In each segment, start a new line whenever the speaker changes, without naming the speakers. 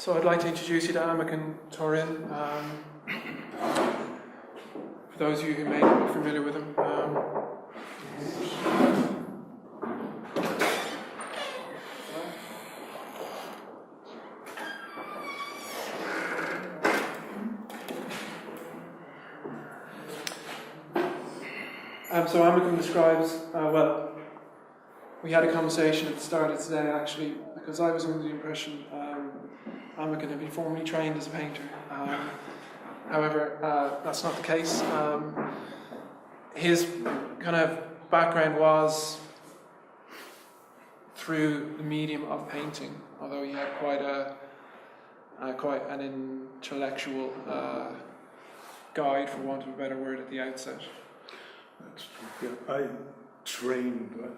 So I'd like to introduce you to Amikam Toren. For those of you who may not be familiar with him. So Amikam describes, well, we had a conversation at the start of today actually, because I was under the impression Amikam had been formally trained as a painter. However, that's not the case. His kind of background was through the medium of painting, although he had quite an intellectual guide, for want of a better word, at the outset.
That's true. Yeah,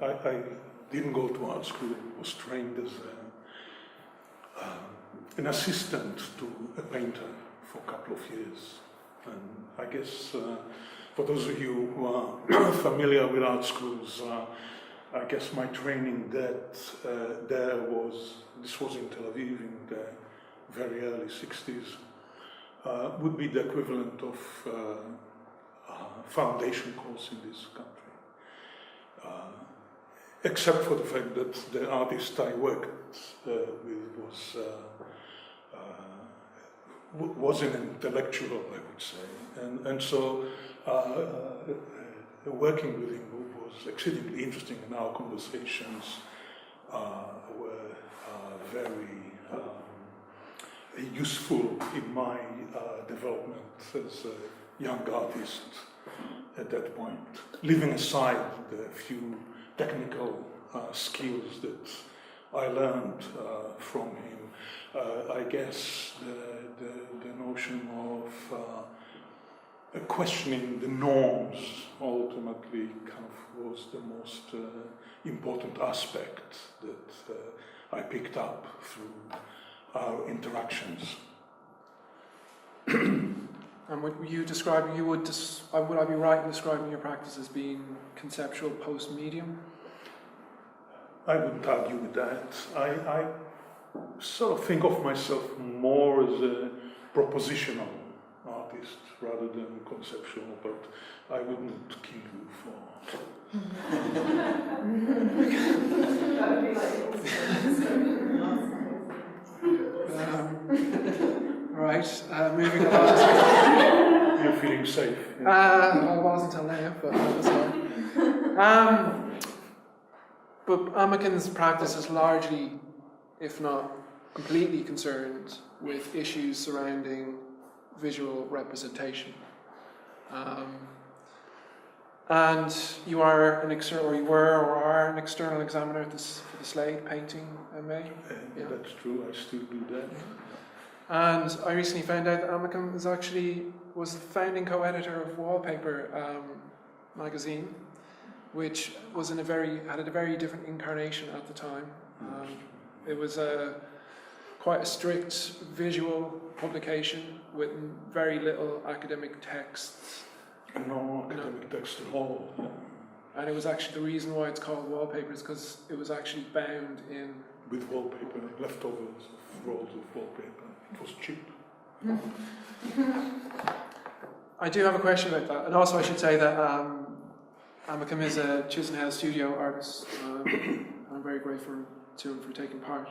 I didn't go to art school. I was trained as an assistant to a painter for a couple of years. And I guess for those of you who are familiar with art schools, I guess my training this was in Tel Aviv in the very early 60s, would be the equivalent of foundation course in this country. Except for the fact that the artist I worked with was an intellectual, I would say, and so working with him was exceedingly interesting, and our conversations were very useful in my development as a young artist at that point, leaving aside the few technical skills that I learned from him. I guess the notion of questioning the norms ultimately kind of was the most important aspect that I picked up through our interactions.
And would you describe, would I be right in describing your practice as being conceptual post-medium?
I wouldn't argue with that. I sort of think of myself more as a propositional artist rather than conceptual, but I wouldn't kill you for...
Right, moving on.
You're feeling safe?
I was until now, but that's fine. But Amikam's practice is largely, if not completely, concerned with issues surrounding visual representation. And you are an external, or you were, or are an external examiner for the Slade painting, MA?
Yeah. That's true, I still do that.
And I recently found out that Amikam was the founding co-editor of Wallpaper magazine, which was had a very different incarnation at the time. It was quite a strict visual publication with very little academic texts.
No academic text at all. Yeah.
And it was actually the reason why it's called Wallpaper is because it was actually bound in...
With wallpaper, leftovers of rolls of wallpaper. It was cheap.
I do have a question about that. And also I should say that Amikam is a Chisenhale studio artist. I'm very grateful to him for taking part.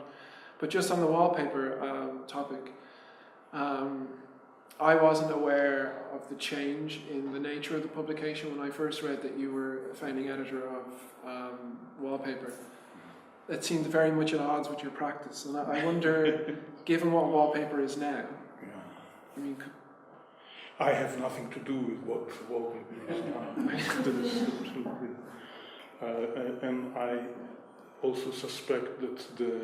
But just on the wallpaper topic, I wasn't aware of the change in the nature of the publication when I first read that you were a founding editor of Wallpaper. It seemed very much at odds with your practice, and I wonder, given what Wallpaper is now, I mean,
I have nothing to do with what Wallpaper is now. Absolutely. And I also suspect that the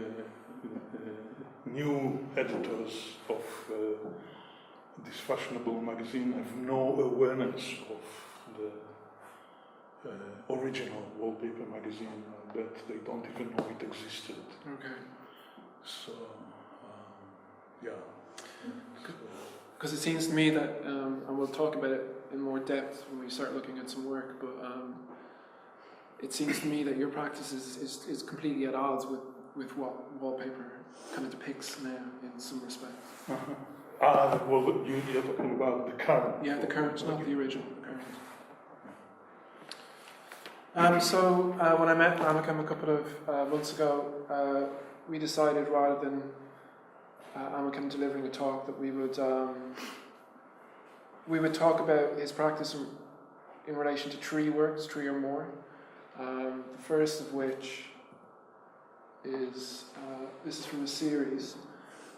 new editors of this fashionable magazine have no awareness of the original Wallpaper magazine, that they don't even know it existed.
okay.
So, yeah.
Because it seems to me that, and we'll talk about it in more depth when we start looking at some work, but it seems to me that your practice is completely at odds with with what wallpaper kind of depicts now in some respects.
Well, you're talking about the current.
Yeah, the current, not the original, the current. So when I met Amikam a couple of months ago, we decided rather than Amikam delivering a talk that we would talk about his practice in relation to three works, three or more. The first of which is, this is from a series.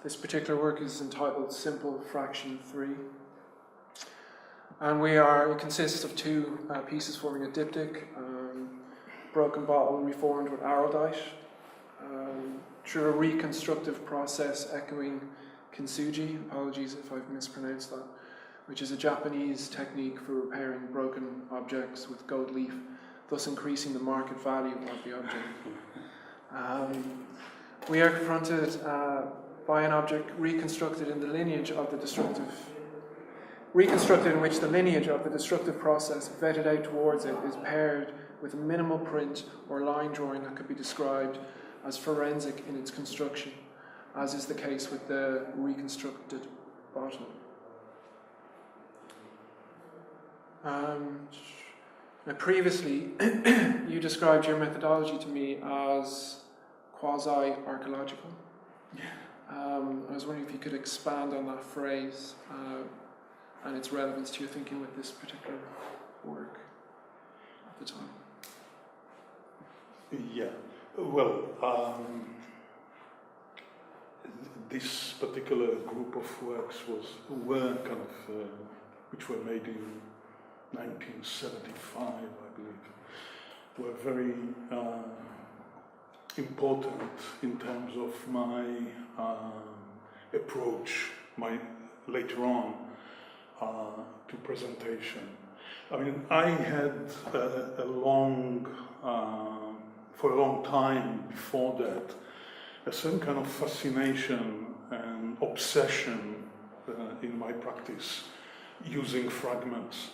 This particular work is entitled Simple Fraction 3. And it consists of two pieces forming a diptych, broken bottle reformed with araldite, through a reconstructive process echoing kintsugi, apologies if I've mispronounced that, which is a Japanese technique for repairing broken objects with gold leaf, thus increasing the market value of the object. We are confronted by an object reconstructed in which the lineage of the destructive process vetted out towards it is paired with a minimal print or line drawing that could be described as forensic in its construction, as is the case with the reconstructed bottle. Now previously, you described your methodology to me as quasi-archaeological. I was wondering if you could expand on that phrase and its relevance to your thinking with this particular work at the time.
Yeah, well, this particular group of works which were made in 1975, I believe, were very important in terms of my approach, later on to presentation. I mean, I had for a long time before that, a certain kind of fascination and obsession in my practice using fragments,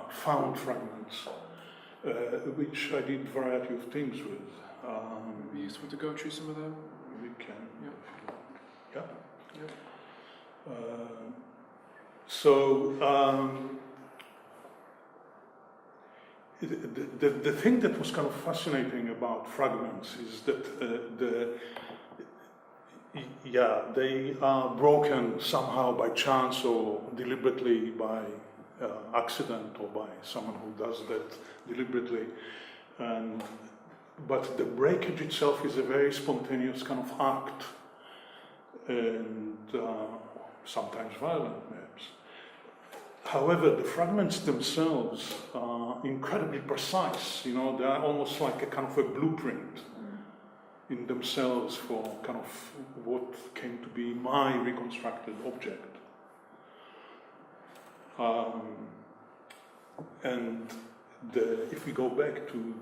found fragments, which I did a variety of things with.
It'd be useful to go through some of them.
We can.
Yeah.
Yeah. The thing that was kind of fascinating about fragments is that they are broken somehow by chance or deliberately by accident or by someone who does that deliberately. But the breakage itself is a very spontaneous kind of act, and sometimes violent, perhaps. However, the fragments themselves are incredibly precise. You know, they are almost like a kind of a blueprint in themselves for kind of what came to be my reconstructed object. If we go back to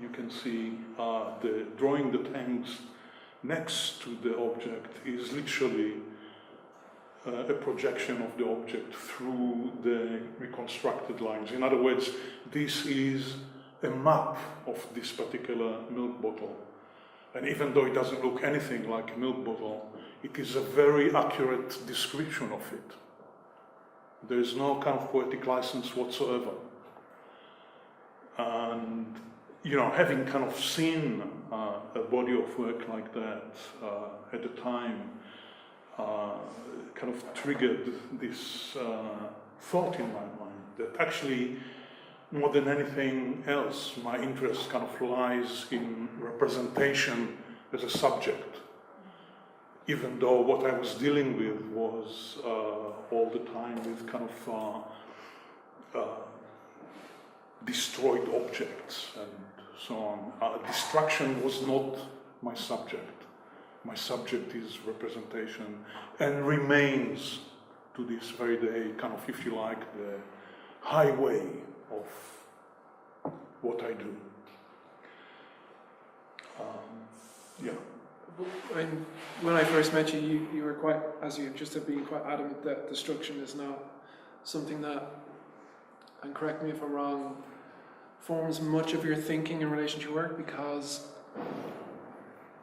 you can see the drawing that hangs next to the object is literally a projection of the object through the reconstructed lines. In other words, this is a map of this particular milk bottle. And even though it doesn't look anything like a milk bottle, it is a very accurate description of it. There is no kind of poetic license whatsoever. And, you know, having kind of seen a body of work like that at the time, kind of triggered this thought in my mind that actually, more than anything else, my interest kind of lies in representation as a subject, even though what I was dealing with was all the time with kind of destroyed objects and so on. Destruction was not my subject. My subject is representation and remains to this very day kind of, if you like, the highway of what I do.
When I first met you, you were quite, as you just have been, quite adamant that destruction is not something that, and correct me if I'm wrong, forms much of your thinking in relation to your work, because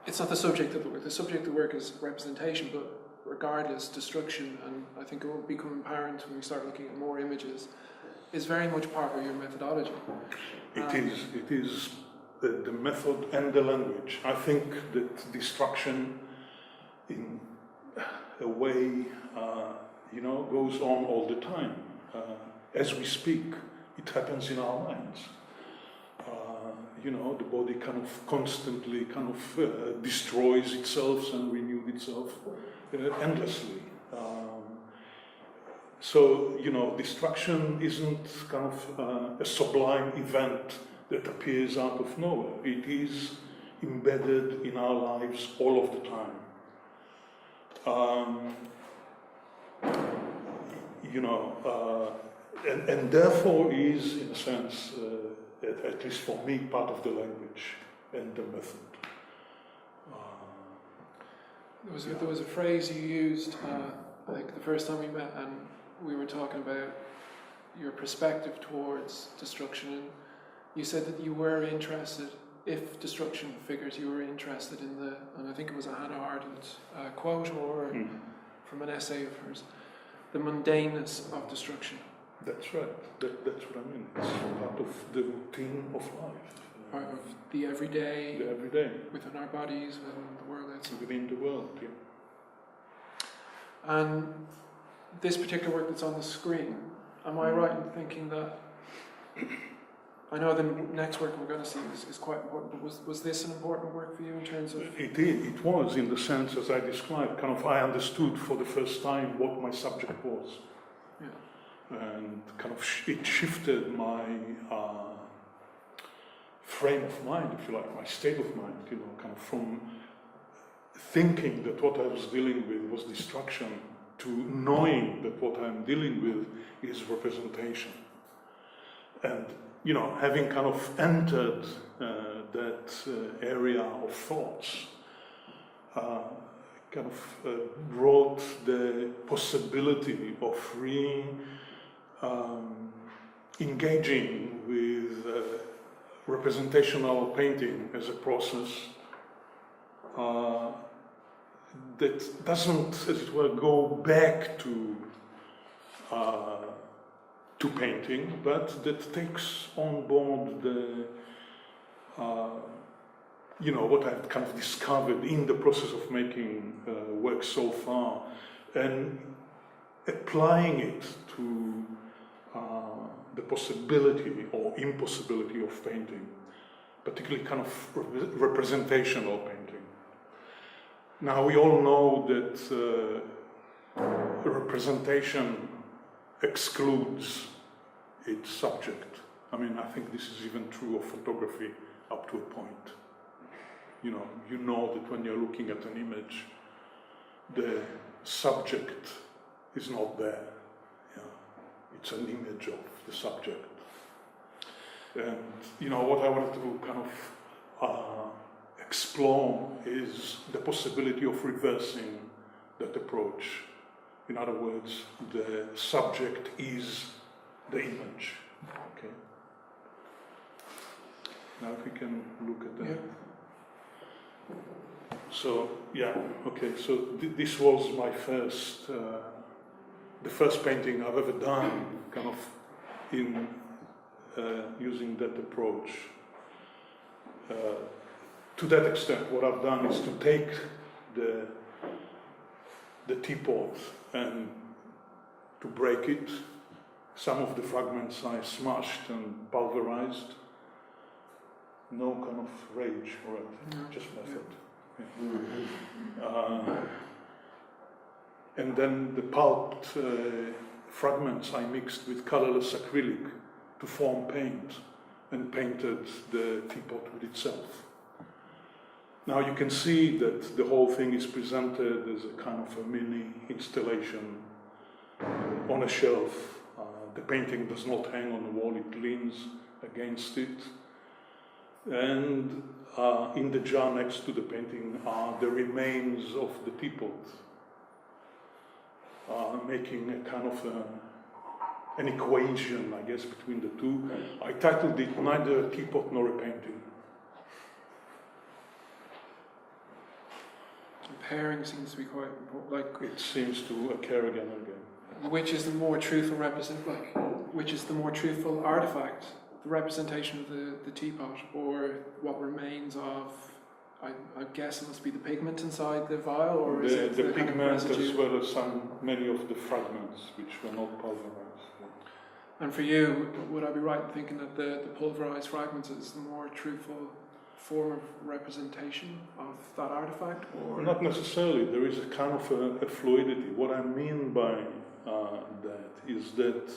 it's not the subject of the work. The subject of the work is representation, but regardless, destruction, and I think it will become apparent when we start looking at more images, is very much part of your methodology.
It is the method and the language. I think that destruction, in a way, goes on all the time. As we speak, it happens in our minds. The body kind of constantly destroys itself and renews itself endlessly. So, destruction isn't kind of a sublime event that appears out of nowhere. It is embedded in our lives all of the time. And therefore is, in a sense, at least for me, part of the language and the method.
There was a phrase you used, I think the first time we met, and we were talking about your perspective towards destruction, and you said that you were interested, if destruction figures, you were interested in and I think it was a Hannah Arendt quote or from an essay of hers, the mundaneness of destruction.
That's right. That's what I mean. It's part of the routine of life.
Part of the everyday.
The everyday.
Within our bodies, within the world outside.
Within the world, yeah.
And this particular work that's on the screen, am I right in thinking that, I know the next work we're going to see is quite important, but was this an important work for you in terms of...
It was, in the sense, as I described, I understood for the first time what my subject was.
Yeah.
And it shifted my frame of mind, if you like, my state of mind, from thinking that what I was dealing with was destruction to knowing that what I'm dealing with is representation. And, having entered that area of thoughts, brought the possibility of engaging with representational painting as a process that doesn't, as it were, go back to painting, but that takes on board the what I've discovered in the process of making work so far, and applying it to the possibility or impossibility of painting, particularly representational painting. Now, we all know that representation excludes its subject. I mean, I think this is even true of photography up to a point. You know that when you're looking at an image, the subject is not there. Yeah. It's an image of the subject. And, what I wanted to explore is the possibility of reversing that approach. In other words, the subject is the image. Okay. Now if we can look at that.
Yeah.
So, so this was my first, the first painting I've ever done, in using that approach. To that extent, what I've done is to take the teapot and to break it. Some of the fragments I smashed and pulverized. No rage for it, just method. Yeah. And then the pulped fragments I mixed with colorless acrylic to form paint, and painted the teapot with itself. Now you can see that the whole thing is presented as a mini installation on a shelf. The painting does not hang on the wall, it leans against it. And in the jar next to the painting are the remains of the teapot, making a an equation, I guess, between the two. I titled it Neither a Teapot Nor a Painting.
Pairing seems to be quite important. Like,
it seems to occur again and again.
Which is the more truthful which is the more truthful artifact? The representation of the teapot, or what remains of? I guess it must be the pigment inside the vial, or is it
the
kind of
pigment
residue?
as well as many of the fragments which were not pulverized.
And for you, would I be right in thinking that the pulverized fragments is the more truthful form of representation of that artifact? Or
not necessarily. There is a kind of a fluidity. What I mean by that is that,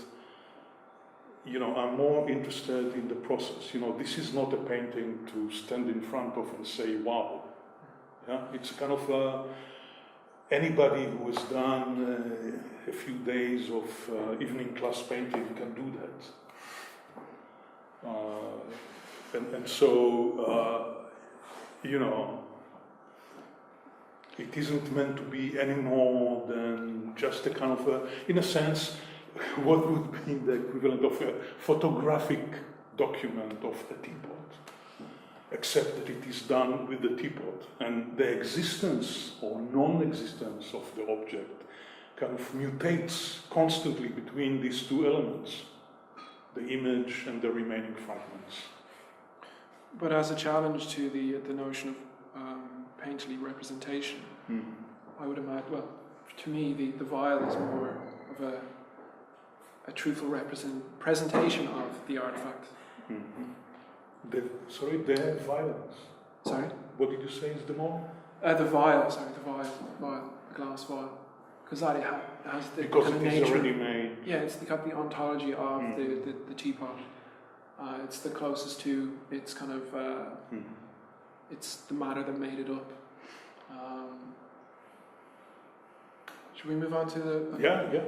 you know, I'm more interested in the process. You know, this is not a painting to stand in front of and say, wow. Yeah? It's kind of anybody who has done a few days of evening class painting can do that. And so, you know, it isn't meant to be any more than just a kind of, in a sense, what would be the equivalent of a photographic document of a teapot, except that it is done with the teapot, and the existence or non-existence of the object kind of mutates constantly between these two elements, the image and the remaining fragments.
But as a challenge to the notion of painterly representation, I would imagine, well, to me, the vial is more of a truthful presentation of the artifact.
The violence.
Sorry?
What did you say is the more?
The vial, the glass vial. Because that has the
because
kind of
it is
nature.
already made.
Yeah, it's got the ontology of the teapot. It's the closest to, it's kind of, it's the matter that made it up. Should we move on to the...
Yeah.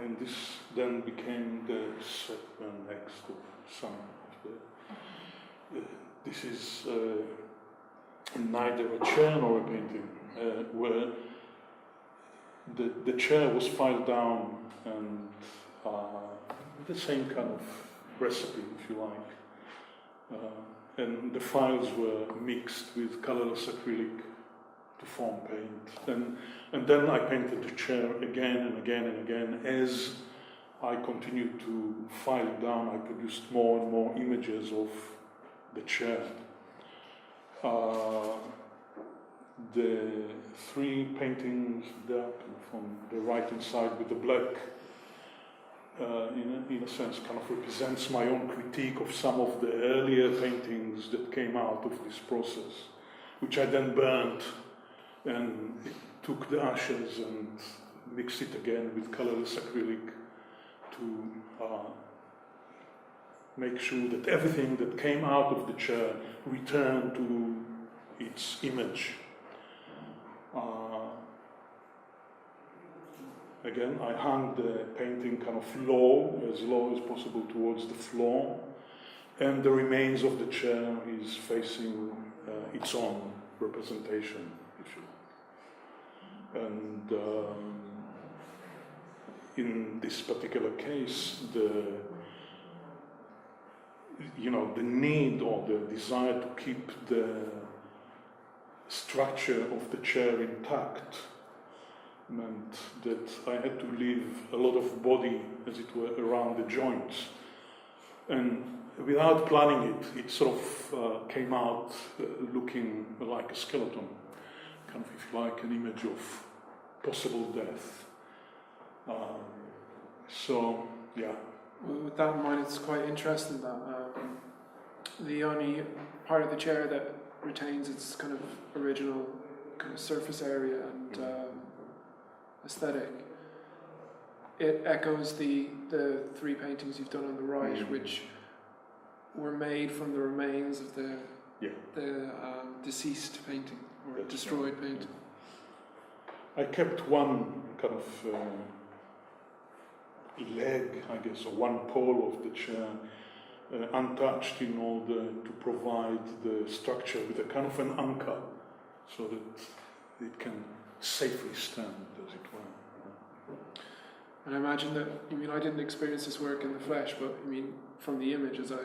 And this then became the next of some of the... this is neither a chair nor a painting, where the chair was filed down and the same kind of recipe, if you like. And the files were mixed with colorless acrylic to form paint. And then I painted the chair again and again and again. As I continued to file it down, I produced more and more images of the chair. The three paintings there from the right-hand side with the black, in a sense, kind of represents my own critique of some of the earlier paintings that came out of this process, which I then burnt and took the ashes and mixed it again with colorless acrylic to make sure that everything that came out of the chair returned to its image. Again, I hung the painting kind of low as possible towards the floor, and the remains of the chair is facing its own representation, if you like. And in this particular case, the need or the desire to keep the structure of the chair intact meant that I had to leave a lot of body, as it were, around the joints. And without planning it, it sort of came out looking like a skeleton, kind of, if you like, an image of possible death. So, yeah.
Well, with that in mind, it's quite interesting that the only part of the chair that retains its kind of original kind of surface area and aesthetic, it echoes the three paintings you've done on the right, which were made from the remains of the deceased painting or destroyed painting.
I kept one kind of leg, I guess, or one pole of the chair untouched in order to provide the structure with a kind of an anchor so that it can safely stand, as it were.
And I imagine that, I didn't experience this work in the flesh, but from the image as I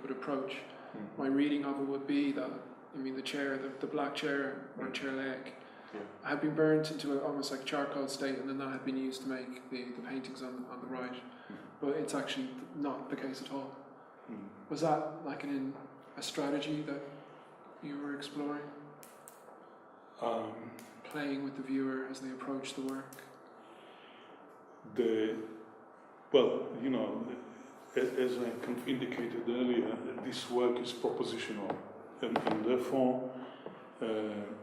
would approach, my reading of it would be that, the chair, the black chair or chair leg, had been burnt into almost like charcoal state, and then that had been used to make the paintings on the right. But it's actually not the case at all. Was that like a strategy that you were exploring? Playing with the viewer as they approach the work?
As I kind of indicated earlier, this work is propositional, and therefore,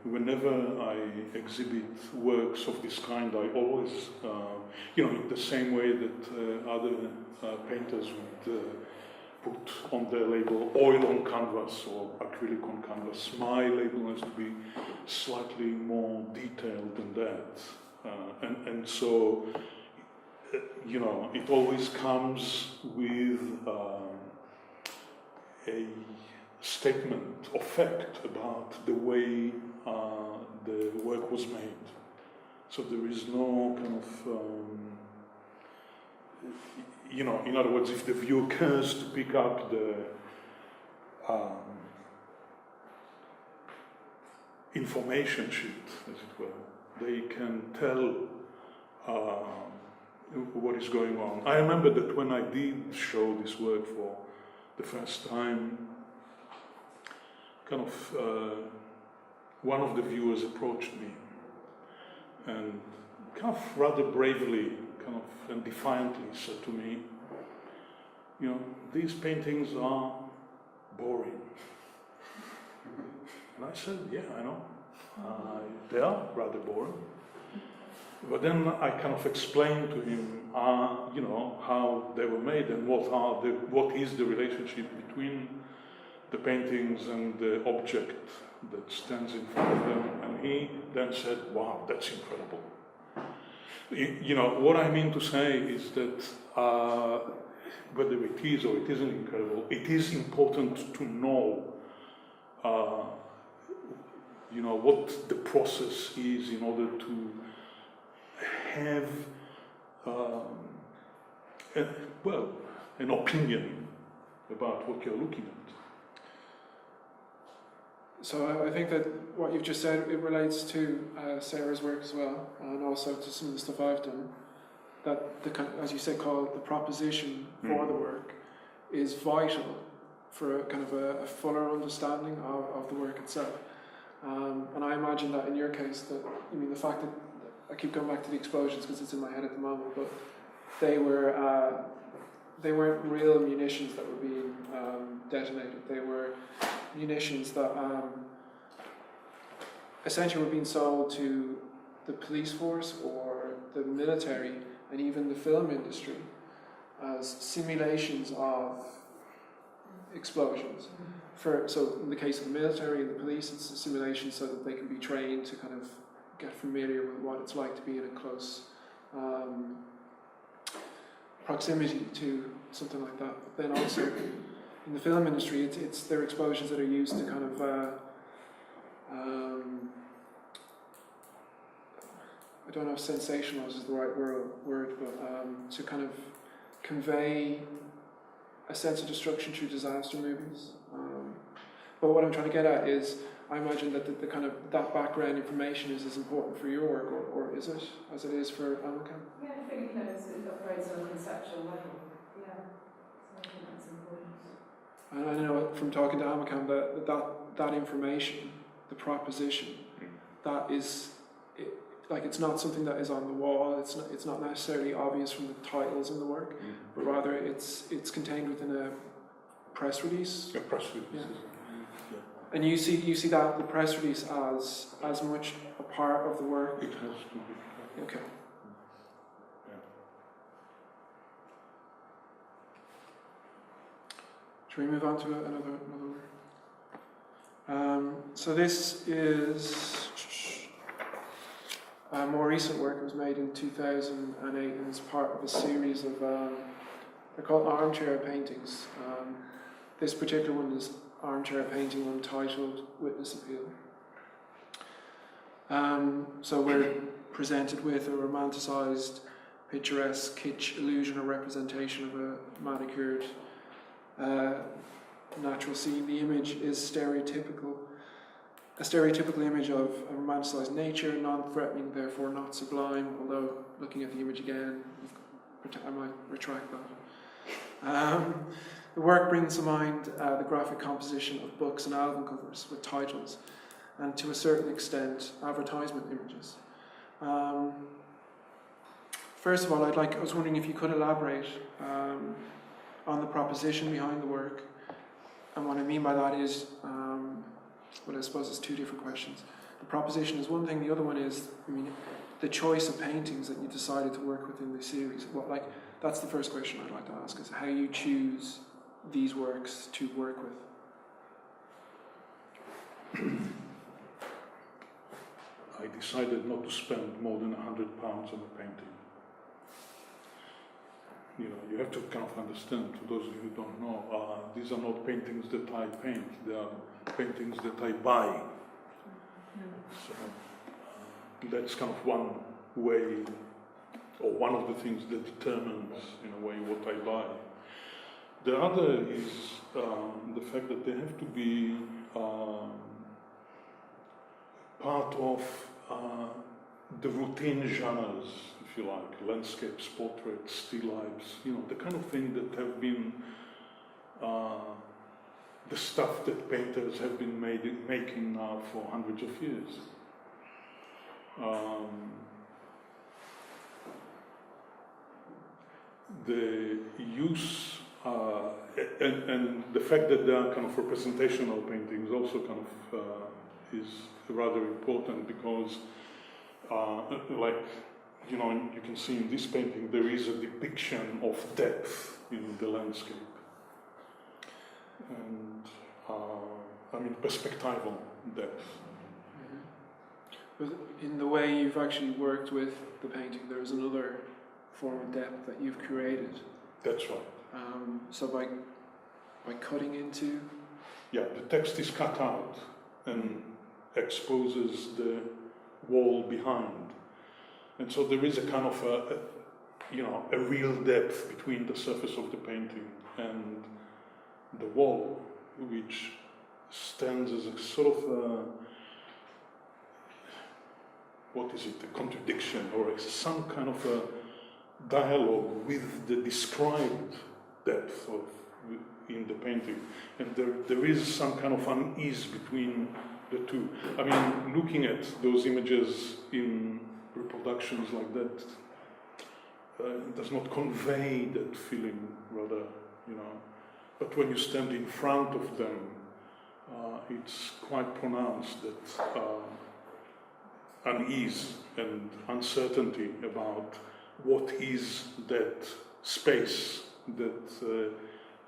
whenever I exhibit works of this kind, I always, in the same way that other painters would put on their label oil on canvas or acrylic on canvas, my label has to be slightly more detailed than that. And so, it always comes with a statement of fact about the way the work was made. So there is no kind of, in other words, if the viewer cares to pick up the information sheet, as it were, they can tell what is going on. I remember that when I did show this work for the first time, one of the viewers approached me and kind of rather bravely, and defiantly said to me, these paintings are boring. And I said, yeah, I know. They are rather boring. But then I kind of explained to him, how they were made and what is the relationship between the paintings and the object that stands in front of them. And he then said, wow, that's incredible. What I mean to say is that whether it is or it isn't incredible, it is important to know, what the process is in order to have, an opinion about what you're looking at.
So I think that what you've just said, it relates to Sarah's work as well, and also to some of the stuff I've done. That as you said, called the proposition for the work is vital for a fuller understanding of the work itself. And I imagine that in your case, that the fact that I keep going back to the explosions because it's in my head at the moment, but they weren't real munitions that were being detonated. They were munitions that essentially were being sold to the police force or the military and even the film industry as simulations of explosions. So in the case of the military and the police, it's a simulation so that they can be trained to kind of get familiar with what it's like to be in a close proximity to something like that. But then also in the film industry, it's their explosions that are used to kind of I don't know if sensationalize is the right word, but to kind of convey a sense of destruction through disaster movies. But what I'm trying to get at is, I imagine that the kind of that background information is as important for your work, or is it, as it is for Amikam?
Yeah, I think it operates on a conceptual level. Yeah, so I think that's important.
And I know from talking to Amikam that information, the proposition, that is, it's not something that is on the wall. It's not necessarily obvious from the titles in the work, but rather it's contained within a press release.
A press release.
Yeah. And you see that the press release as much a part of the work.
It has to be.
Okay.
Yeah.
Shall we move on to another work? So this is a more recent work. It was made in 2008 and it's part of a series of they're called armchair paintings. This particular one is armchair painting Untitled Witness Appeal. So we're presented with a romanticised picturesque kitsch illusion or representation of a manicured natural scene. The image is a stereotypical image of a romanticized nature, non-threatening, therefore not sublime, although looking at the image again, I might retract that. The work brings to mind the graphic composition of books and album covers with titles, and to a certain extent, advertisement images. First of all, I was wondering if you could elaborate on the proposition behind the work. And what I mean by that is, well, I suppose it's two different questions. The proposition is one thing, the other one is, the choice of paintings that you decided to work with in the series. That's the first question I'd like to ask, is how you choose these works to work with.
I decided not to spend more than £100 on a painting. You have to kind of understand, for those of you who don't know, these are not paintings that I paint, they are paintings that I buy. So that's kind of one way, or one of the things that determines, in a way, what I buy. The other is the fact that they have to be part of the routine genres, if you like, landscapes, portraits, still lifes, the kind of thing that have been the stuff that painters have been making now for hundreds of years. The use and the fact that they are kind of representational paintings also kind of is rather important, because you can see in this painting there is a depiction of depth in the landscape, and perspectival depth.
But in the way you've actually worked with the painting, there is another form of depth that you've created.
That's right.
So by cutting into...
Yeah, the text is cut out and exposes the wall behind. And so there is a kind of a real depth between the surface of the painting and the wall, which stands as a sort of a contradiction, or some kind of a dialogue with the described depth in the painting. And there is some kind of unease between the two. Looking at those images in reproductions like that does not convey that feeling, rather, But when you stand in front of them, it's quite pronounced that unease and uncertainty about what is that space that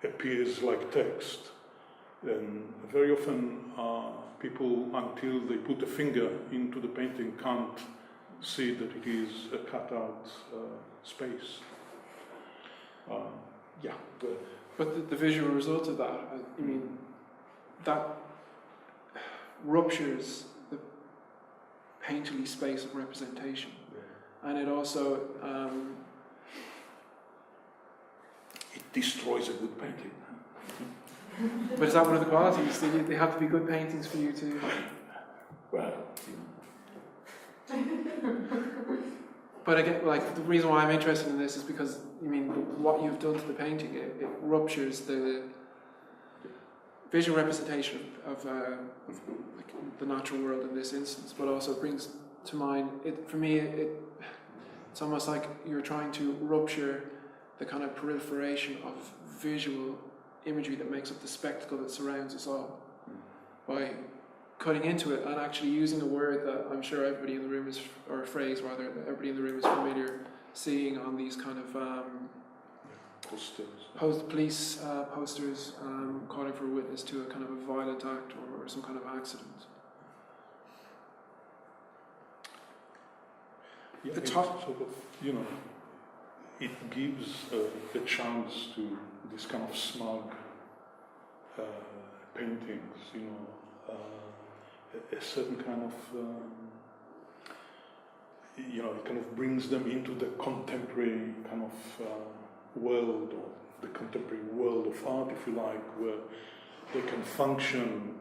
appears like text. And very often people, until they put a finger into the painting, can't see that it is a cut-out space.
But the visual result of that, that ruptures the painterly space of representation. And it also...
it destroys a good painting.
But is that one of the qualities? They have to be good paintings for you to...
Well...
But again, the reason why I'm interested in this is because, what you've done to the painting, it ruptures the visual representation of the natural world in this instance, but also brings to mind, for me, it's almost like you're trying to rupture the kind of proliferation of visual imagery that makes up the spectacle that surrounds us all by cutting into it and actually using a word that I'm sure everybody in the room is, or a phrase rather, that everybody in the room is familiar seeing on these kind of police posters calling for a witness to a kind of a violent act or some kind of accident.
Yeah,
the
it's
top,
sort of, it gives a chance to this kind of smug paintings, a certain kind of you know, it kind of brings them into the contemporary kind of world, or the contemporary world of art, if you like, where they can function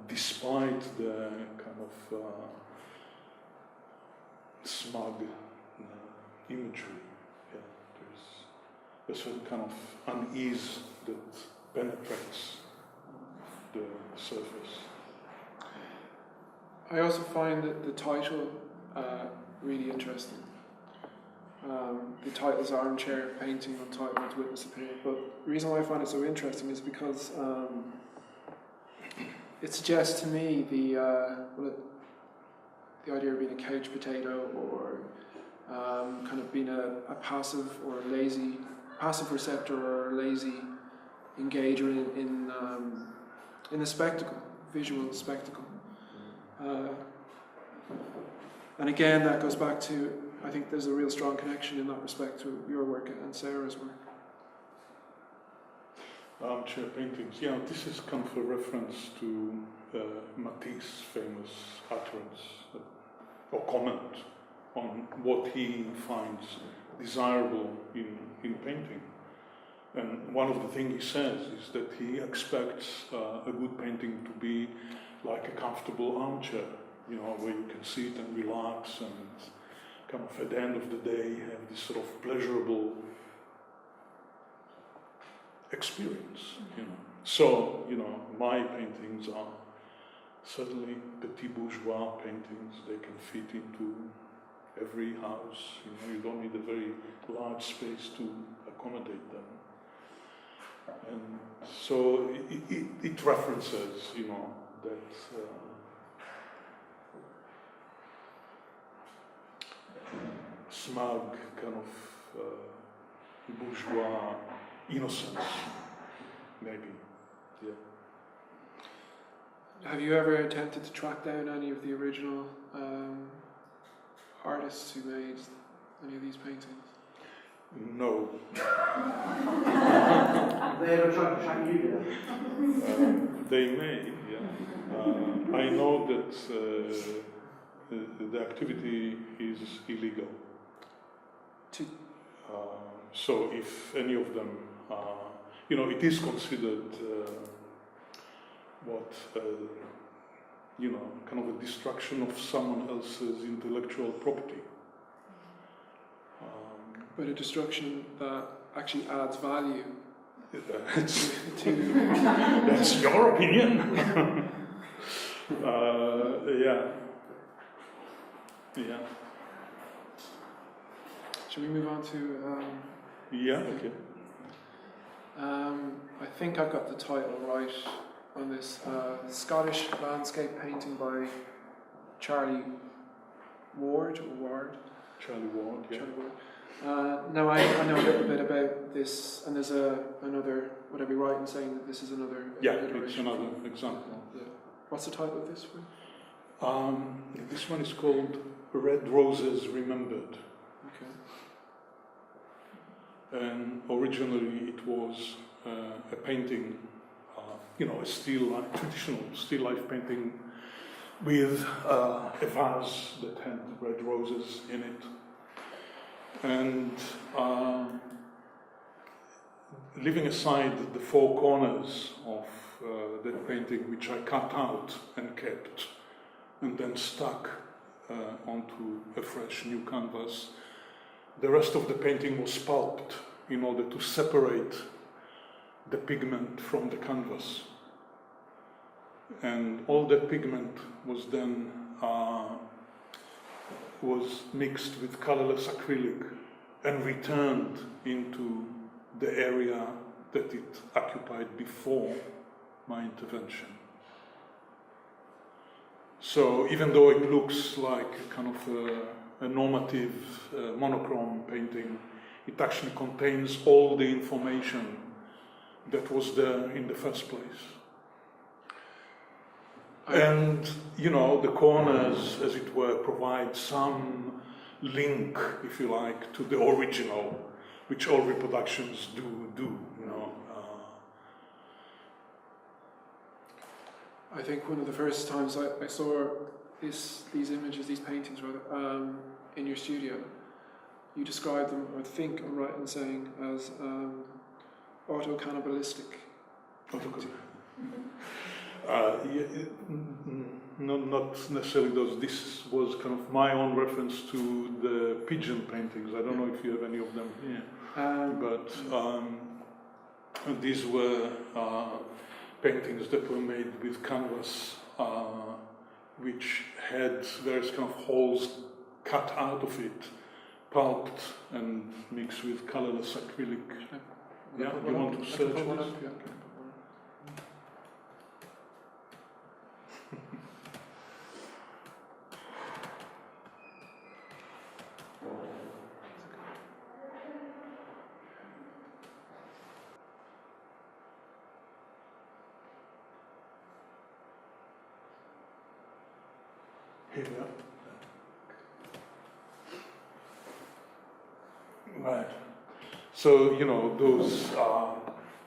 despite the kind of smug imagery. Yeah, there's a certain kind of unease that penetrates the surface.
I also find that the title really interesting. The title is Armchair Painting Untitled Witness Appearing, but the reason why I find it so interesting is because it suggests to me the idea of being a couch potato, or kind of being a passive or a lazy, passive receptor or a lazy engager in the spectacle, visual spectacle. And again, that goes back to, I think there's a real strong connection in that respect to your work and Sarah's work.
Armchair paintings, yeah, this is kind of a reference to Matisse's famous utterance or comment on what he finds desirable in painting. And one of the things he says is that he expects a good painting to be like a comfortable armchair, you know, where you can sit and relax and kind of at the end of the day have this sort of pleasurable experience, you know. So, you know, my paintings are certainly petit bourgeois paintings. They can fit into every house, you know, you don't need a very large space to accommodate them. And so it references, you know, that smug kind of bourgeois innocence, maybe, yeah.
Have you ever attempted to track down any of the original artists who made any of these paintings?
No.
They ever tried to track you down?
They may, yeah. I know that the activity is illegal. So if any of them are, you know, it is considered you know, kind of a destruction of someone else's intellectual property.
But a destruction that actually adds value
That's,
to
that's your opinion. Yeah. Yeah.
Shall we move on to
Yeah, okay.
I think I've got the title right on this. Scottish landscape painting by Charlie Ward, or Ward.
Charlie Ward, yeah.
Charlie Ward. Now I know a little bit about this, and there's another, would I be right in saying that this is another
Yeah, it's
iteration
another
from-
example.
Yeah. What's the title of this one?
This one is called Red Roses Remembered.
Okay.
And originally it was a painting, you know, a traditional still life painting with a vase that had red roses in it. And leaving aside the four corners of that painting, which I cut out and kept, and then stuck onto a fresh new canvas, the rest of the painting was pulped in order to separate the pigment from the canvas. And all that pigment was then was mixed with colorless acrylic and returned into the area that it occupied before my intervention. So even though it looks like a kind of a normative monochrome painting, it actually contains all the information that was there in the first place. And, you know, the corners, as it were, provide some link, if you like, to the original, which all reproductions do, you know.
I think one of the first times I saw these images, these paintings rather, in your studio, you describe them, I think I'm right in saying, as auto-cannibalistic.
Not necessarily those. This was kind of my own reference to the pigeon paintings. I don't know if you have any of them here, but these were paintings that were made with canvas, which had various kind of holes cut out of it, pulped and mixed with colorless acrylic. Yeah, you want to search this? Here we are. Right. So, you know, those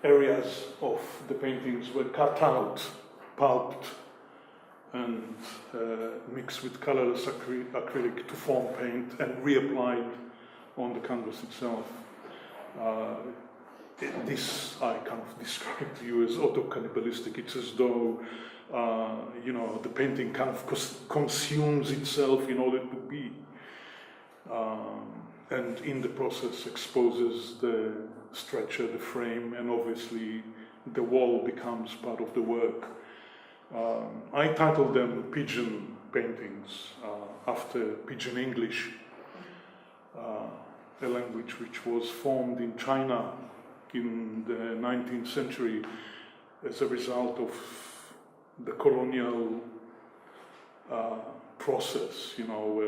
areas of the paintings were cut out, pulped, and mixed with colorless acrylic to form paint and reapplied on the canvas itself. This I kind of describe to you as auto-cannibalistic. It's as though, you know, the painting kind of consumes itself in order to be. And in the process exposes the structure, the frame, and obviously the wall becomes part of the work. I titled them pigeon paintings after Pidgin English, a language which was formed in China in the 19th century as a result of the colonial process, you know,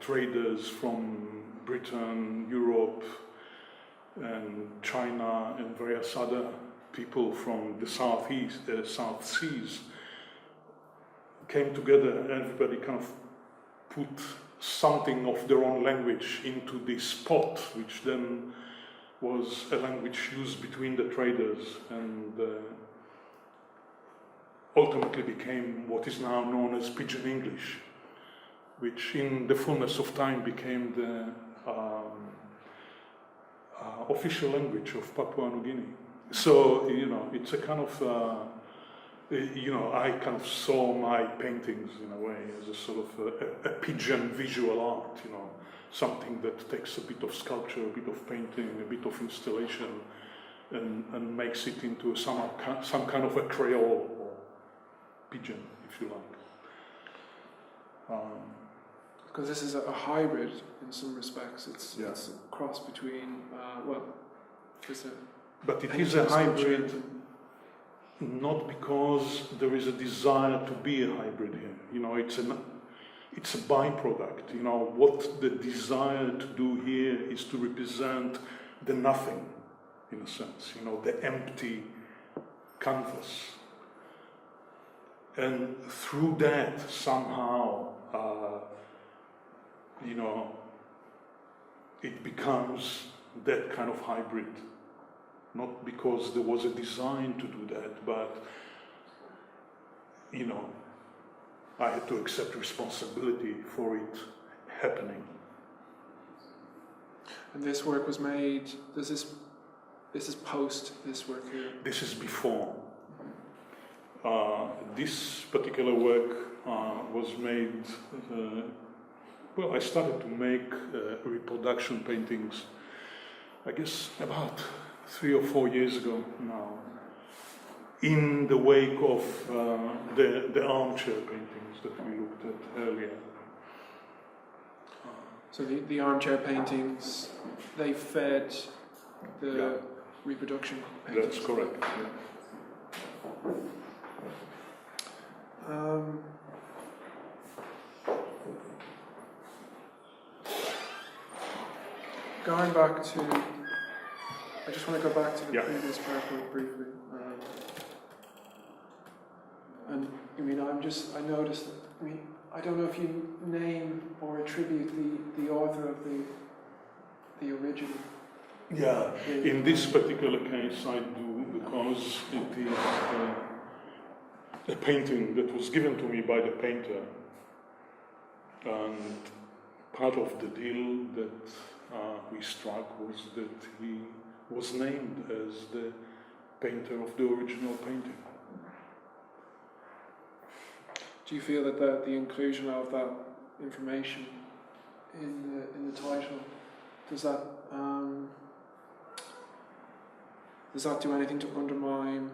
traders from Britain, Europe, and China, and various other people from the South Seas came together, and everybody kind of put something of their own language into this pot, which then was a language used between the traders, and ultimately became what is now known as Pidgin English, which in the fullness of time became the official language of Papua New Guinea. So, you know, it's a kind of, you know, I kind of saw my paintings in a way as a sort of a pigeon visual art, you know, something that takes a bit of sculpture, a bit of painting, a bit of installation, and makes it into some kind of a Creole or pigeon, if you like.
Because this is a hybrid in some respects. It's a cross between,
but it is a hybrid, not because there is a desire to be a hybrid here. You know, it's a byproduct. You know, what the desire to do here is to represent the nothing, in a sense. You know, the empty canvas, and through that somehow, you know, it becomes that kind of hybrid. Not because there was a design to do that, but, you know, I had to accept responsibility for it happening.
And this work was made, this is post this work here?
This is before. This particular work was made, well, I started to make reproduction paintings, I guess, about 3 or 4 years ago now, in the wake of the armchair paintings that we looked at earlier.
So the armchair paintings, they fed the reproduction paintings?
That's correct.
Going back to, I just want to go back to the previous PowerPoint briefly. And I mean, I noticed, I mean, I don't know if you name or attribute the author of the original.
Yeah, in this particular case I do, because it is a painting that was given to me by the painter, And part of the deal that we struck was that he was named as the painter of the original painting.
Do you feel that the inclusion of that information in the title, does that do anything to undermine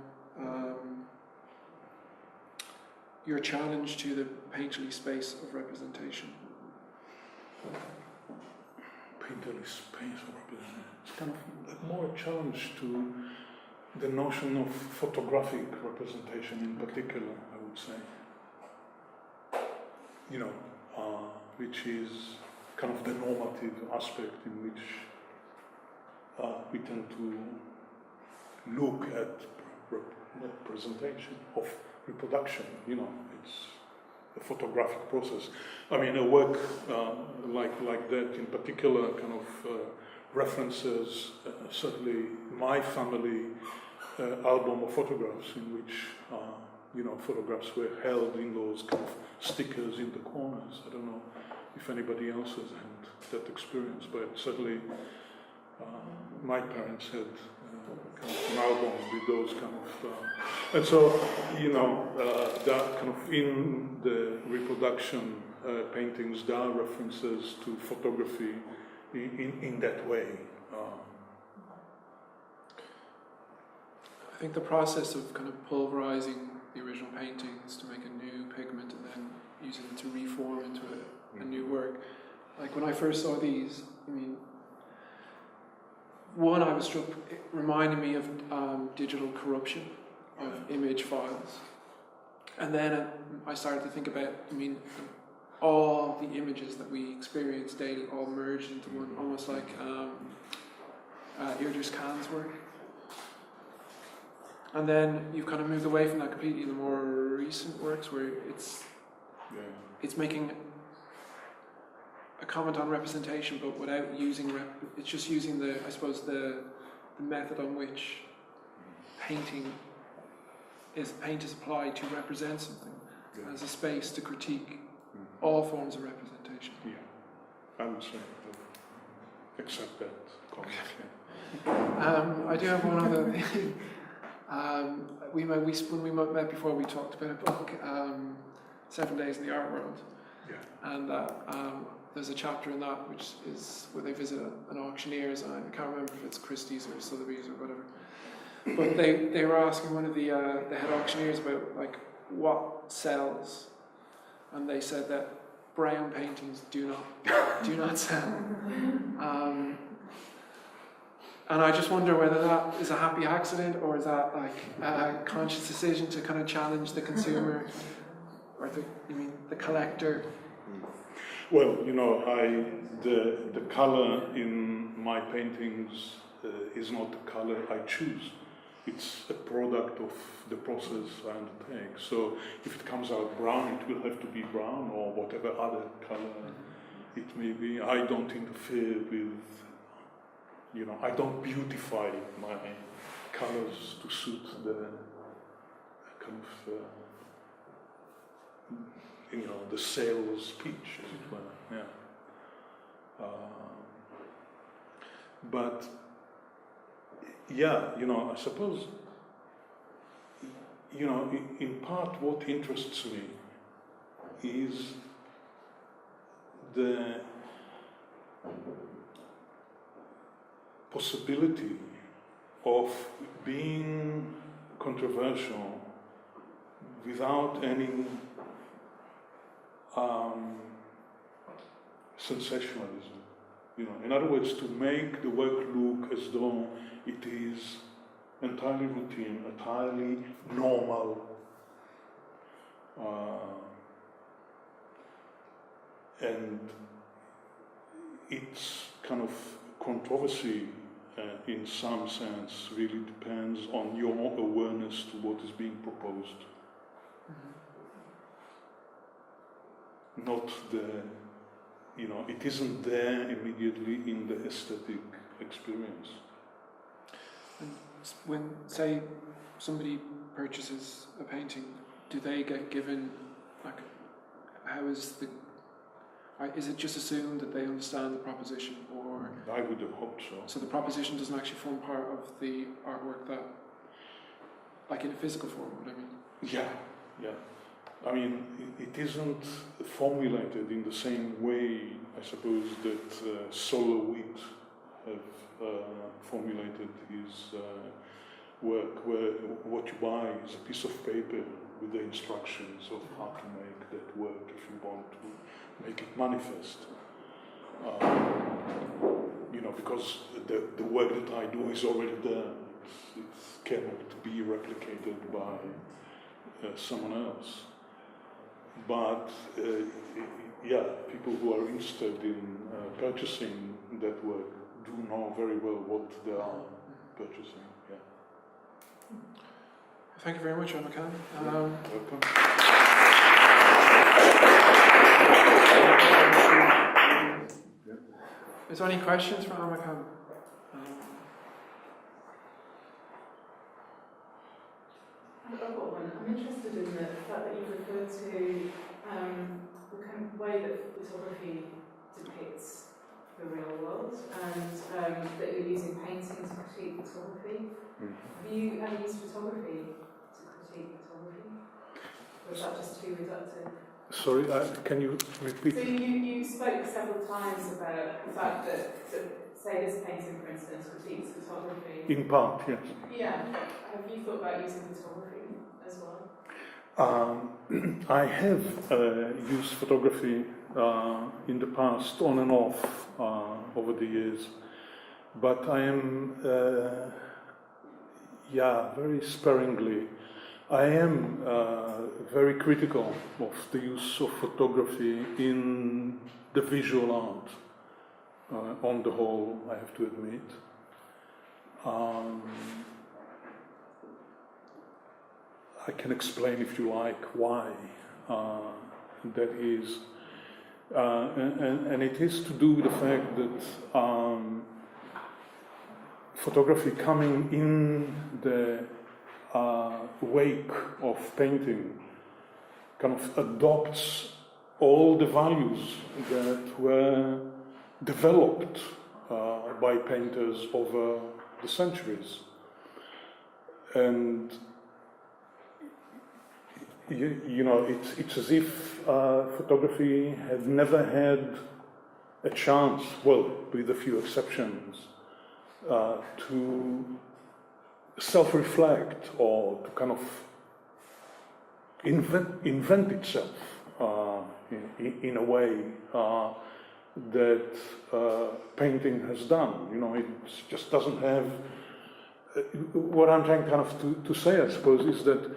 your challenge to the painterly space of representation?
Painterly space of representation. It's kind of more a challenge to the notion of photographic representation in particular, I would say. You know, which is kind of the normative aspect in which we tend to look at representation of reproduction. You know, it's a photographic process. I mean, a work like that in particular kind of references certainly my family album of photographs in which you know, photographs were held in those kind of stickers in the corners. I don't know if anybody else has had that experience, but certainly my parents had kind of an album with those kind of... and so, you know, that kind of in the reproduction paintings, there are references to photography in that way.
I think the process of kind of pulverizing the original paintings to make a new pigment and then using it to reform into a new work. Like when I first saw these, I mean, one, I was struck, it reminded me of digital corruption of image files. And then I started to think about, I mean, all the images that we experience daily all merged into one, almost like Irdris Khan's work. And then you've kind of moved away from that completely in the more recent works where it's making a comment on representation but without using, it's just using the, I suppose, the method on which paint is applied to represent something as a space to critique all forms of representation.
Yeah, I would say accept that comment.
I do have one other thing. When we met before, we talked about a book, 7 Days in the Art World.
Yeah.
And there's a chapter in that which is where they visit an auctioneer's, and I can't remember if it's Christie's or Sotheby's or whatever. But they were asking one of the head auctioneers about like what sells, and they said that brown paintings do not sell. And I just wonder whether that is a happy accident or is that like a conscious decision to kind of challenge the consumer or the collector.
Well, you know, the color in my paintings is not the color I choose. It's a product of the process I undertake. So if it comes out brown, it will have to be brown or whatever other color it may be. I don't interfere with, you know, I don't beautify my colors to suit the kind of, you know, the sales pitch, as it were. Yeah. But yeah, you know, I suppose, you know, in part what interests me is the possibility of being controversial without any sensationalism. You know, in other words, to make the work look as though it is entirely routine, entirely normal, and its kind of controversy in some sense really depends on your awareness to what is being proposed. Not the, you know, it isn't there immediately in the aesthetic experience.
And when, say, somebody purchases a painting, do they get given, like, Is it just assumed that they understand the proposition, or
I would have hoped so.
so the proposition doesn't actually form part of the artwork that, like in a physical form, what I mean?
Yeah, yeah. I mean, it isn't formulated in the same way, I suppose, that Solar Wheat have formulated his work, where what you buy is a piece of paper with the instructions of how to make that work if you want to make it manifest. Because the work that I do is already there. It cannot be replicated by someone else. But people who are interested in purchasing that work do know very well what they are purchasing. Yeah.
Thank you very much, Amikam.
Welcome.
Is there any questions for Amikam?
I've got one. I'm interested in the fact that you referred to the kind of way that photography depicts the real world, and that you're using painting to critique photography. Have you ever used photography to critique photography? Or is that just too reductive?
Sorry, can you repeat?
So you spoke several times about the fact that, say this painting, for instance, critiques photography.
In part, yes.
Yeah. Have you thought about using photography as well?
I have used photography in the past, on and off, over the years, but I am, very sparingly. I am very critical of the use of photography in the visual art, on the whole, I have to admit. I can explain, if you like, why that is. And it is to do with the fact that photography coming in the wake of painting kind of adopts all the values that were developed by painters over the centuries. And it's as if photography had never had a chance, well, with a few exceptions, to self-reflect or to kind of invent itself in a way that painting has done. It just doesn't have. What I'm trying kind of to say, I suppose, is that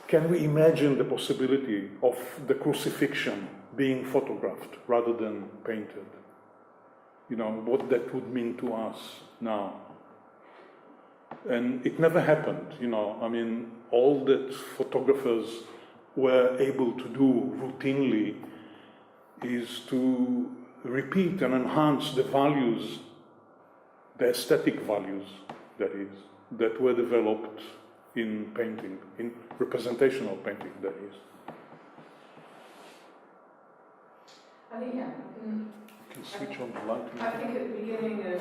can we imagine the possibility of the crucifixion being photographed rather than painted? What that would mean to us now. And it never happened, I mean, all that photographers were able to do routinely is to repeat and enhance the values, the aesthetic values, that were developed in painting, in representational painting, that is.
I think, yeah,
You can switch on the light.
I think at the beginning of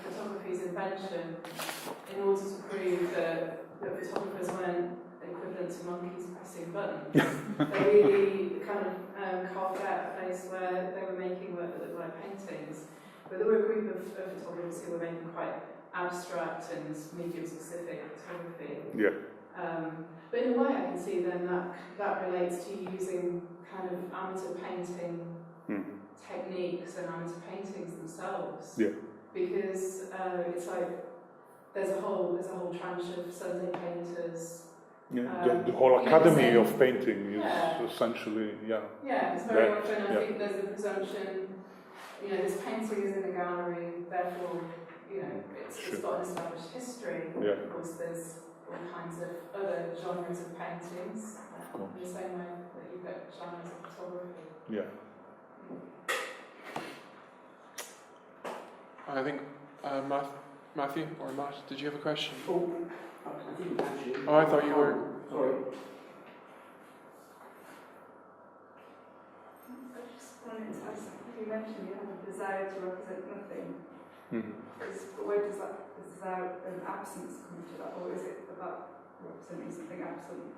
photography's invention, in order to prove that photographers weren't equivalent to monkeys pressing buttons, they really kind of carved out a place where they were making work that looked like paintings. But there were a group of photographers who were making quite abstract and medium-specific photography.
Yeah.
But in a way, I can see then that relates to using kind of amateur painting techniques and amateur paintings themselves.
Yeah.
Because it's like there's a whole tranche of Sunday painters.
Yeah, the whole academy of painting is essentially,
Yeah, it's very often I think there's a presumption, this painting is in a gallery, therefore, it's got an established history.
Yeah.
Of course, there's all kinds of other genres of paintings, in the same way that you've got genres of photography.
Yeah.
I think Matthew or Matt, did you have a question?
I didn't actually.
Oh, I thought you were.
Sorry.
as you mentioned, you have a desire to represent nothing.
Mhm.
But where does that desire and absence come into that? Or is it about representing something absent?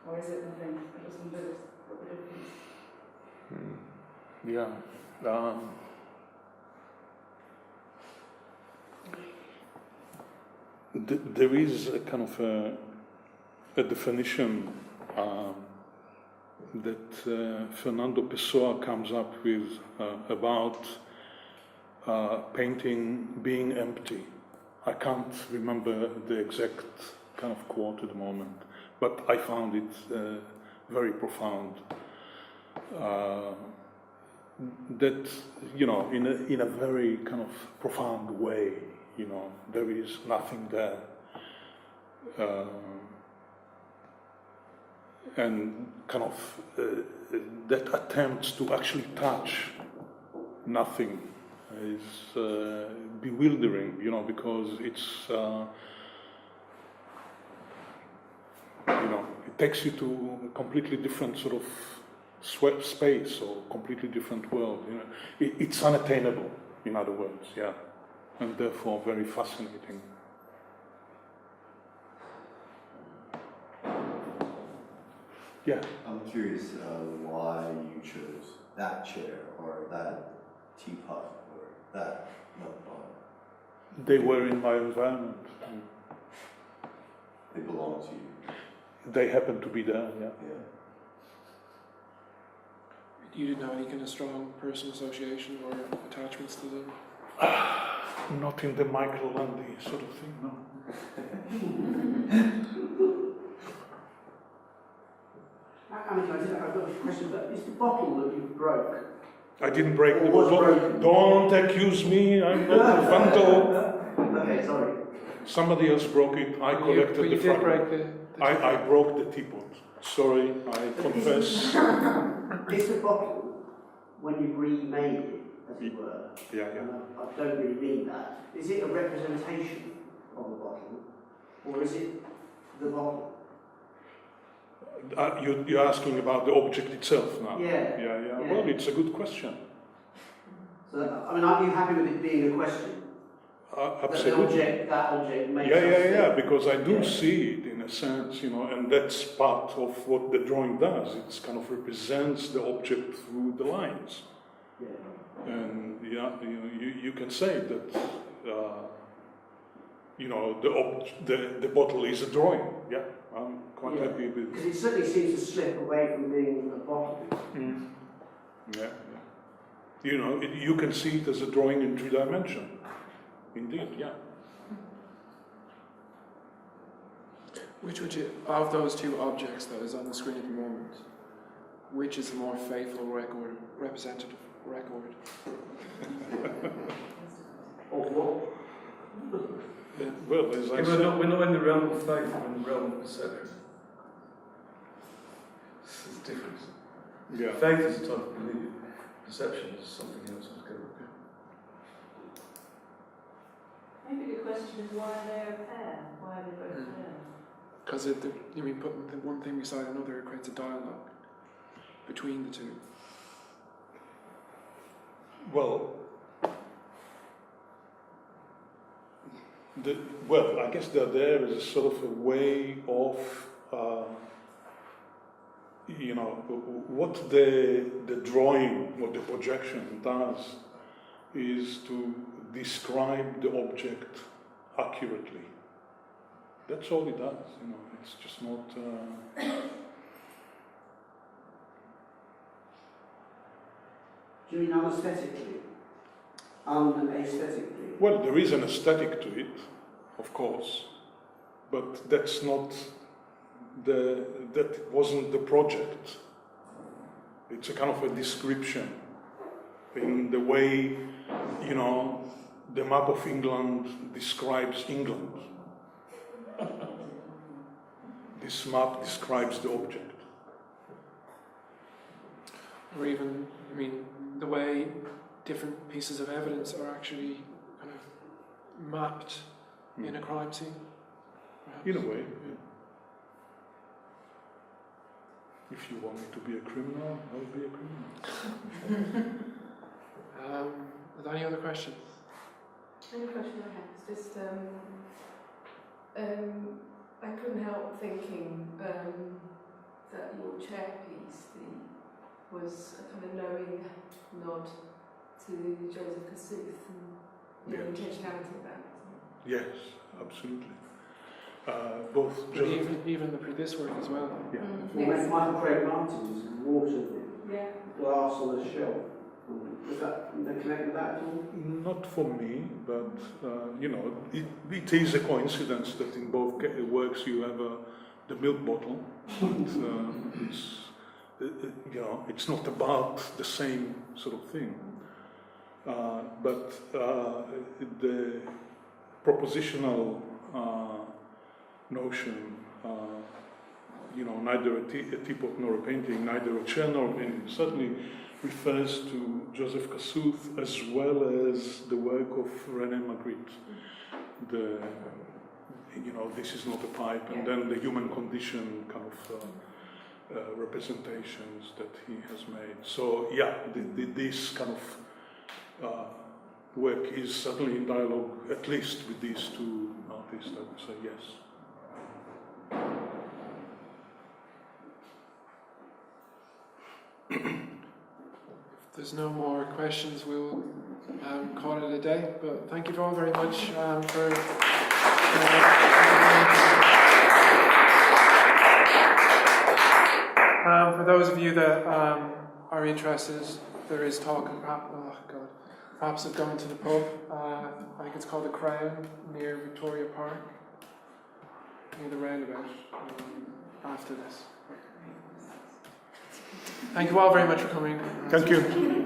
Or is it nothing? I just wondered what the difference.
Yeah. There is a kind of a definition that Fernando Pessoa comes up with about painting being empty. I can't remember the exact kind of quote at the moment, but I found it very profound. That, you know, in a very kind of profound way, you know, there is nothing there. And kind of that attempts to actually touch nothing is bewildering, you know, because it's, you know, it takes you to a completely different sort of space or completely different world. You know, it's unattainable, in other words, yeah, and therefore very fascinating. Yeah.
I'm curious why you chose that chair or that teapot or that milk bar.
They were in my environment.
They belong to you.
They happened to be there, yeah.
Yeah.
You didn't have any kind of strong personal association or attachments to them?
Not in the Michael Landy sort of thing, no.
I've got a question, but is the bottle that you broke?
I didn't break the
Was
bottle.
broken.
Don't accuse me, I'm not a vandal.
Okay, sorry.
Somebody else broke it, I collected
But you
the
did
fragment.
break the
I broke the teapot. Sorry, I confess.
Is the bottle, when you remade it, as it were,
Yeah,
and
yeah.
I don't really mean that, is it a representation of the bottle, or is it the bottle?
You're asking about the object itself now?
Yeah.
Yeah. Well, it's a good question.
So, I mean, are you happy with it being a question?
Absolutely.
That object makes
Yeah,
us think.
because I do
Yeah.
see it in a sense, you know, and that's part of what the drawing does. It kind of represents the object through the lines.
Yeah.
And yeah, you can say that, you know, the bottle is a drawing. Yeah, I'm quite happy with.
Because it certainly seems to slip away from being a bottle.
Yeah. You know, you can see it as a drawing in 3 dimensions. Indeed, yeah.
Which would you, of those two objects that is on the screen at the moment, which is the more faithful record, representative record?
Of what?
Well, as I
Yeah,
said,
we're not in the realm of faith, we're in the realm of perception. There's a difference.
yeah.
Faith is a type of belief, perception is something else altogether.
Maybe the question is why they're a pair? Why are they both there?
Because you mean putting the one thing beside another creates a dialogue between the two.
Well, I guess they're there as a sort of a way of, you know, what the drawing, what the projection does is to describe the object accurately. That's all it does, you know, it's just not...
Do you mean unaesthetically? Unaesthetically?
Well, there is an aesthetic to it, of course, but that's not that wasn't the project. It's a kind of a description in the way, you know, the map of England describes England. This map describes the object.
Or even, I mean, the way different pieces of evidence are actually kind of mapped in a crime scene. Perhaps.
In a way. If you want me to be a criminal, I'll be a criminal.
Are there any other questions?
The only question I have is just, I couldn't help thinking that your chair piece was a kind of knowing nod to Joseph Kossuth and your intentionality about it.
Yes, absolutely. Both
But
Joseph.
even this work as well.
Yeah.
Yes.
Michael Craig Martin's water
Yeah.
glass on the shelf. Was that connected with that at all?
Not for me, but it is a coincidence that in both works you have the milk bottle. But, it's not about the same sort of thing. But the propositional notion, neither a teapot nor a painting, neither a chair nor a painting, certainly refers to Joseph Kossuth as well as the work of René Magritte. This is not a pipe, and then the human condition kind of representations that he has made. So yeah, this kind of work is certainly in dialogue, at least with these two artists, I would say, yes.
If there's no more questions, we'll call it a day. But thank you all very much for those of you that are interested, there is talk of perhaps of going to the pub. I think it's called the Crown near Victoria Park, near the roundabout, after this. Thank you all very much for coming.
Thank you.